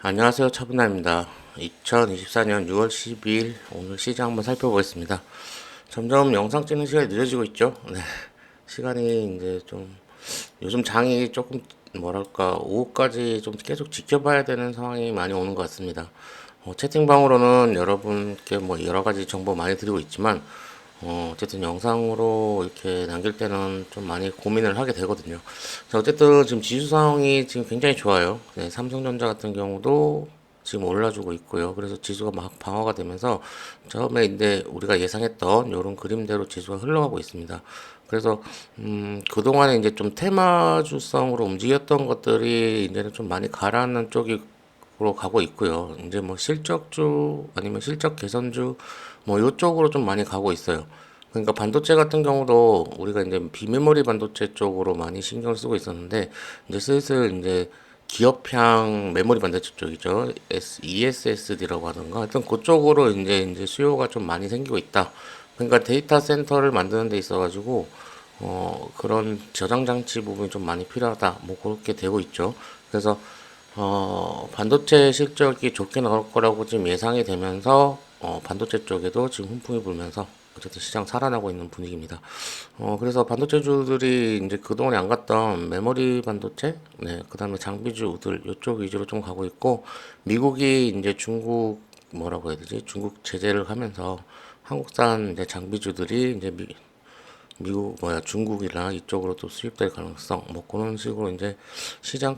안녕하세요. 차분남입니다. 2024년 6월 12일 오늘 시장 한번 살펴보겠습니다. 점점 영상 찍는 시간이 늦어지고 있죠. 네. 시간이 이제 좀 요즘 장이 조금 뭐랄까 오후까지 좀 계속 지켜봐야 되는 상황이 많이 오는 것 같습니다. 채팅방으로는 여러분께 뭐 여러 가지 정보 많이 드리고 있지만 어쨌든 영상으로 이렇게 남길 때는 좀 많이 고민을 하게 되거든요. 자, 어쨌든 지금 지수 상황이 지금 굉장히 좋아요. 네, 삼성전자 같은 경우도 지금 올라주고 있고요. 그래서 지수가 막 방어가 되면서 처음에 이제 우리가 예상했던 이런 그림대로 지수가 흘러가고 있습니다. 그래서 그동안에 이제 좀 테마주성으로 움직였던 것들이 이제는 좀 많이 가라앉는 쪽으로 가고 있고요. 이제 뭐 실적주 아니면 실적 개선주 뭐 요쪽으로 좀 많이 가고 있어요. 그러니까 반도체 같은 경우도 우리가 이제 비메모리 반도체 쪽으로 많이 신경을 쓰고 있었는데 이제 슬슬 이제 기업향 메모리 반도체 쪽이죠. ESSD라고 하던가 하여튼 그쪽으로 이제 수요가 좀 많이 생기고 있다. 그러니까 데이터 센터를 만드는 데 있어 가지고 그런 저장 장치 부분이 좀 많이 필요하다. 뭐 그렇게 되고 있죠. 그래서 반도체 실적이 좋게 나올 거라고 지금 예상이 되면서 반도체 쪽에도 지금 훈풍이 불면서 어쨌든 시장 살아나고 있는 분위기입니다. 그래서 반도체주들이 이제 그동안에 안 갔던 메모리 반도체, 네, 그 다음에 장비주들 이쪽 위주로 좀 가고 있고, 미국이 이제 중국 뭐라고 해야 되지? 중국 제재를 하면서 한국산 이제 장비주들이 이제 미국 중국이나 이쪽으로 또 수입될 가능성 뭐 그런 식으로 이제 시장이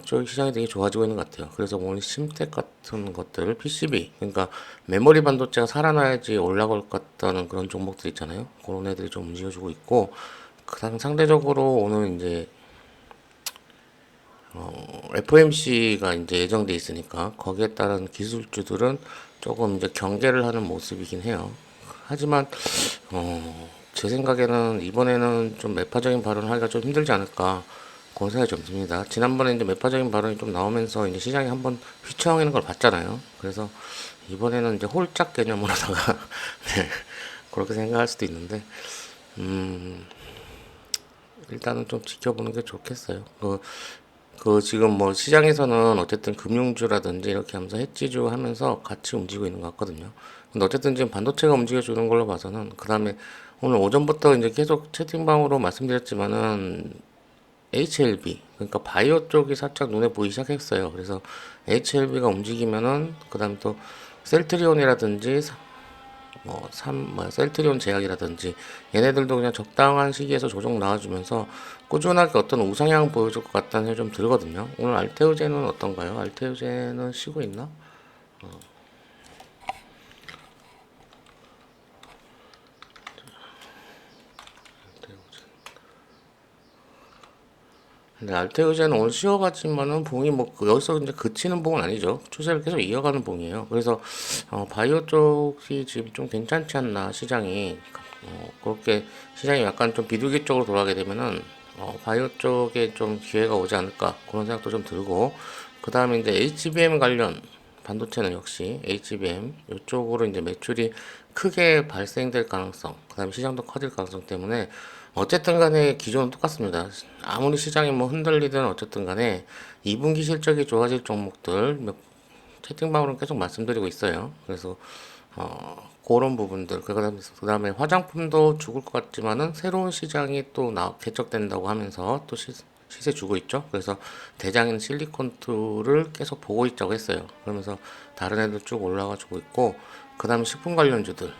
되게 좋아지고 있는 것 같아요. 그래서 오늘 심텍 같은 것들 PCB 그러니까 메모리 반도체가 살아나야지 올라갈 것 같다는 그런 종목들 있잖아요. 그런 애들이 좀 움직여주고 있고 그다음 상대적으로 오늘 이제 FMC가 이제 예정돼 있으니까 거기에 따른 기술주들은 조금 이제 경계를 하는 모습이긴 해요. 하지만 제 생각에는 이번에는 좀 매파적인 발언을 하기가 좀 힘들지 않을까 그런 생각이 좀 듭니다. 지난번에 이제 매파적인 발언이 좀 나오면서 이제 시장이 한번 휘청이는 걸 봤잖아요. 그래서 이번에는 이제 홀짝 개념으로다가 네, 그렇게 생각할 수도 있는데 일단은 좀 지켜보는 게 좋겠어요. 지금 뭐 시장에서는 어쨌든 금융주라든지 이렇게 하면서 해지주 하면서 같이 움직이고 있는 것 같거든요. 근데 어쨌든 지금 반도체가 움직여주는 걸로 봐서는 그 다음에 오늘 오전부터 이제 계속 채팅방으로 말씀드렸지만은 HLB 그러니까 바이오 쪽이 살짝 눈에 보이기 시작했어요. 그래서 HLB가 움직이면은 그 다음에 또 셀트리온이라든지 셀트리온 제약이라든지 얘네들도 그냥 적당한 시기에서 조정 나와주면서 꾸준하게 어떤 우상향 보여줄 것 같다는 생각이 좀 들거든요. 오늘 알테오제는 어떤가요? 알테오제는 쉬고 있나? 근데 알테오제는 오늘 쉬어갔지만은 봉이 여기서 이제 그치는 봉은 아니죠. 추세를 계속 이어가는 봉이에요. 그래서 바이오 쪽이 지금 좀 괜찮지 않나 시장이 그렇게 시장이 약간 좀 비둘기 쪽으로 돌아가게 되면은 바이오 쪽에 좀 기회가 오지 않을까 그런 생각도 좀 들고 그 다음에 이제 HBM 관련 반도체는 역시 HBM 이쪽으로 이제 매출이 크게 발생될 가능성, 그 다음에 시장도 커질 가능성 때문에 어쨌든 간에 기존은 똑같습니다. 아무리 시장이 뭐 흔들리든 어쨌든 간에 2분기 실적이 좋아질 종목들 채팅방으로는 계속 말씀드리고 있어요. 그래서 그런 부분들 그다음에 화장품도 죽을 것 같지만은 새로운 시장이 또 개척된다고 하면서 또 시세 주고 있죠. 그래서 대장인 실리콘투를 계속 보고 있자고 했어요. 그러면서 다른 애들 쭉 올라가 주고 있고 그다음에 식품 관련주들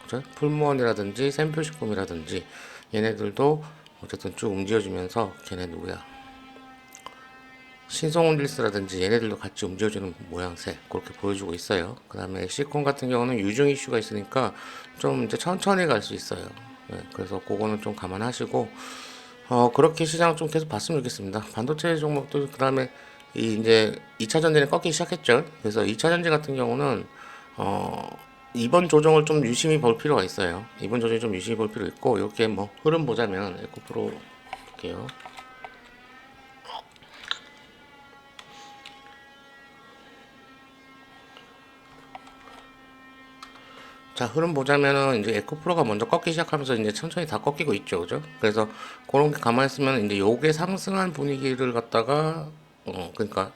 그죠? 풀무원이라든지 샘표식품이라든지 얘네들도 어쨌든 쭉 움직여주면서 걔네 누구야 신성훈일스라든지 얘네들도 같이 움직여주는 모양새 그렇게 보여주고 있어요. 그 다음에 시콘 같은 경우는 유증 이슈가 있으니까 좀 이제 천천히 갈 수 있어요. 네, 그래서 그거는 좀 감안하시고 그렇게 시장 좀 계속 봤으면 좋겠습니다. 반도체 종목도 그 다음에 이제 2차 전지는 꺾이기 시작했죠. 그래서 2차 전지 같은 경우는 이번 조정을 좀 유심히 볼 필요가 있어요. 이번 조정이 좀 유심히 볼 필요 있고 이렇게 뭐 흐름 보자면 에코프로 볼게요. 자, 흐름 보자면은 이제 에코프로가 먼저 꺾기 시작하면서 이제 천천히 다 꺾이고 있죠, 그죠? 그래서 그런 게 가만히 있으면 이제 요게 상승한 분위기를 갖다가 그러니까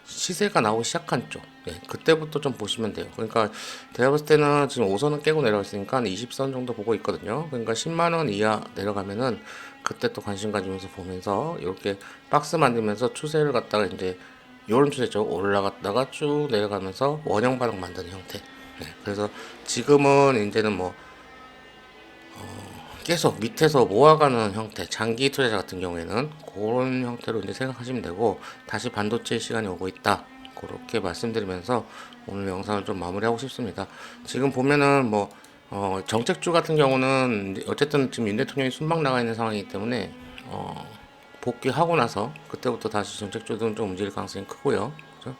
시세가 나오기 시작한 쪽, 예, 그때부터 좀 보시면 돼요. 그러니까 제가 봤을 때는 지금 5선은 깨고 내려갔으니까 20선 정도 보고 있거든요. 그러니까 10만 원 이하 내려가면은 그때 또 관심 가지면서 보면서 이렇게 박스 만들면서 추세를 갖다가 이제 요런 추세죠. 올라갔다가 쭉 내려가면서 원형 반응 만드는 형태. 예, 그래서 지금은 이제는 뭐 계속 밑에서 모아가는 형태, 장기 투자자 같은 경우에는 그런 형태로 이제 생각하시면 되고, 다시 반도체 시간이 오고 있다. 그렇게 말씀드리면서 오늘 영상을 좀 마무리하고 싶습니다. 지금 보면은 뭐 정책주 같은 경우는 어쨌든 지금 윤 대통령이 순방 나가 있는 상황이기 때문에 복귀하고 나서 그때부터 다시 정책주들은 좀 움직일 가능성이 크고요. 그죠?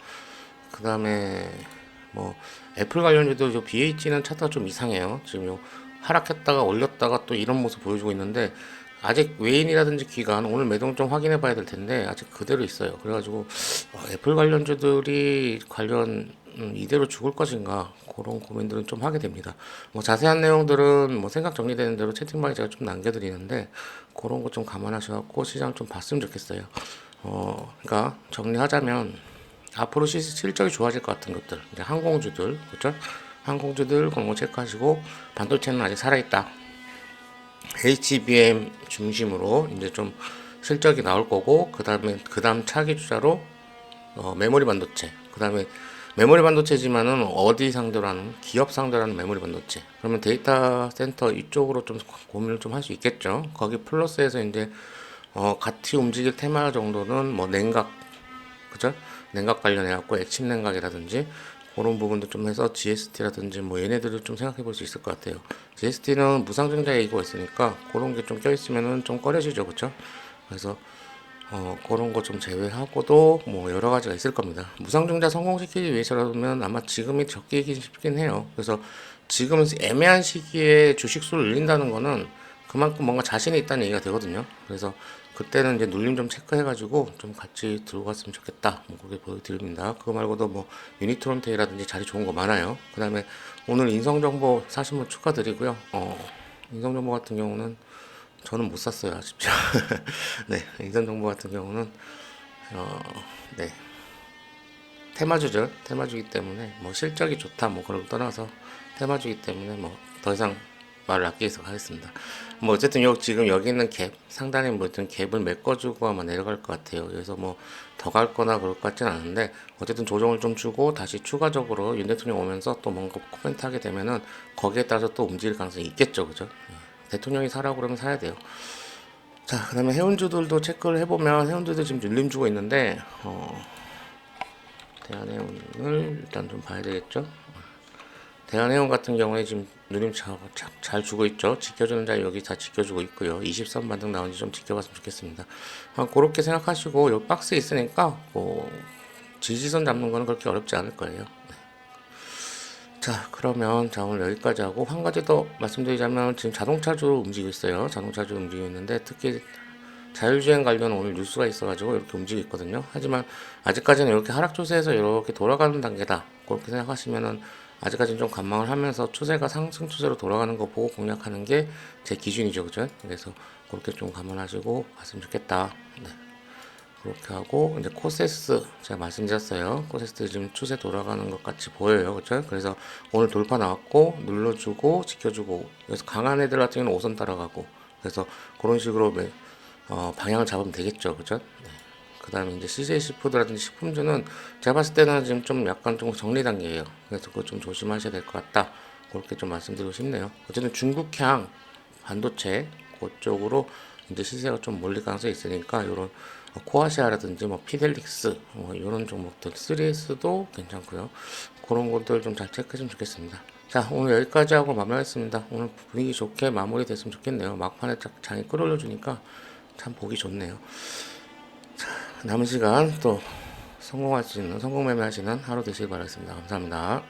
그 다음에 뭐 애플 관련주도 요 BH는 차트가 좀 이상해요. 지금 요 하락했다가 올렸다가 또 이런 모습 보여주고 있는데, 아직 외인이라든지 기관 오늘 매동 좀 확인해 봐야 될 텐데 아직 그대로 있어요. 그래가지고 애플 관련주들이 관련 이대로 죽을 것인가, 그런 고민들은 좀 하게 됩니다. 뭐 자세한 내용들은 뭐 생각 정리되는 대로 채팅방에 제가 좀 남겨드리는데, 그런 거 좀 감안하셔갖고 시장 좀 봤으면 좋겠어요. 그러니까 정리하자면 앞으로 실적이 좋아질 것 같은 것들, 이제 항공주들, 그렇죠? 항공주들 그런 거 체크하시고, 반도체는 아직 살아있다. HBM 중심으로 이제 좀 실적이 나올 거고, 그다음 차기 주자로 메모리 반도체, 그다음에 메모리 반도체지만은 어디 상대로 하는, 기업 상대로 하는 메모리 반도체. 그러면 데이터 센터 이쪽으로 좀 고민을 좀 할 수 있겠죠. 거기 플러스해서 이제 같이 움직일 테마 정도는 뭐 냉각, 그죠? 냉각 관련해갖고 액침 냉각이라든지 그런 부분도 좀 해서 GST라든지 뭐 얘네들을 좀 생각해 볼 수 있을 것 같아요. GST는 무상증자 얘기가 있으니까 그런 게 좀 껴있으면은 좀 꺼려지죠, 그쵸? 그래서 그런 거 좀 제외하고도 뭐 여러 가지가 있을 겁니다. 무상증자 성공시키기 위해서라면 아마 지금이 적기이긴 싶긴 해요. 그래서 지금 애매한 시기에 주식수를 늘린다는 거는 그만큼 뭔가 자신이 있다는 얘기가 되거든요. 그래서 그때는 이제 눌림 좀 체크해가지고 좀 같이 들고 갔으면 좋겠다. 뭐 그렇게 보여드립니다. 그거 말고도 뭐 유니트론테이라든지 자리 좋은 거 많아요. 그 다음에 오늘 인성정보 사신 분 축하드리고요. 인성정보 같은 경우는 저는 못 샀어요, 아쉽죠. 네, 인성정보 같은 경우는 네, 테마주기 때문에 뭐 실적이 좋다 뭐 그런 거 떠나서 테마주기 때문에 뭐 더 이상 말을 아끼서 하겠습니다. 뭐 어쨌든 지금 여기 있는 갭 상단에 뭐 어떤 갭을 메꿔주고 아마 내려갈 것 같아요. 그래서 뭐 더 갈 거나 그럴 것 같진 않은데, 어쨌든 조정을 좀 주고 다시 추가적으로 윤 대통령 오면서 또 뭔가 코멘트 하게 되면은 거기에 따라서 또 움직일 가능성이 있겠죠, 그죠? 대통령이 사라고 그러면 사야 돼요. 자, 그 다음에 해운주들도 체크를 해보면 해운주들 지금 눌림 주고 있는데, 대한해운을 일단 좀 봐야 되겠죠. 대한해운 같은 경우에 지금 누림 잘 주고 있죠. 지켜주는 자리 여기 다 지켜주고 있고요. 20선 반등 나온지 좀 지켜봤으면 좋겠습니다. 그렇게 생각하시고 요 박스에 있으니까 지지선 잡는 거는 그렇게 어렵지 않을 거예요. 자, 그러면 자 오늘 여기까지 하고, 한 가지 더 말씀드리자면 지금 자동차주로 움직이고 있어요. 자동차주로 움직이고 있는데 특히 자율주행 관련 오늘 뉴스가 있어가지고 이렇게 움직이고 있거든요. 하지만 아직까지는 이렇게 하락 추세에서 이렇게 돌아가는 단계다, 그렇게 생각하시면은 아직까지는 좀 관망을 하면서 추세가 상승 추세로 돌아가는 거 보고 공략하는 게 제 기준이죠, 그죠? 그래서 그렇게 좀 감안하시고 갔으면 좋겠다. 네. 그렇게 하고 이제 코세스 제가 말씀드렸어요. 코세스 지금 추세 돌아가는 것 같이 보여요, 그렇죠? 그래서 오늘 돌파 나왔고 눌러주고 지켜주고, 그래서 강한 애들 같은 경우는 5선 따라가고, 그래서 그런 식으로 방향을 잡으면 되겠죠, 그죠? 네. 그 다음에 이제 CJ 시푸드라든지 식품주는 제가 봤을 때는 지금 좀 약간 좀 정리 단계예요. 그래서 그거 좀 조심하셔야 될 것 같다. 그렇게 좀 말씀드리고 싶네요. 어쨌든 중국향 반도체 그쪽으로 이제 시세가 좀 몰릴 가능성이 있으니까 이런 코아시아라든지 뭐 피델릭스 뭐 이런 종목들 3S도 괜찮고요. 그런 것들 좀 잘 체크했으면 좋겠습니다. 자, 오늘 여기까지 하고 마무리하겠습니다. 오늘 분위기 좋게 마무리 됐으면 좋겠네요. 막판에 장이 끌어올려 주니까 참 보기 좋네요. 자, 남은 시간 또 성공할 수 있는 성공 매매 하시는 하루 되시길 바라겠습니다. 감사합니다.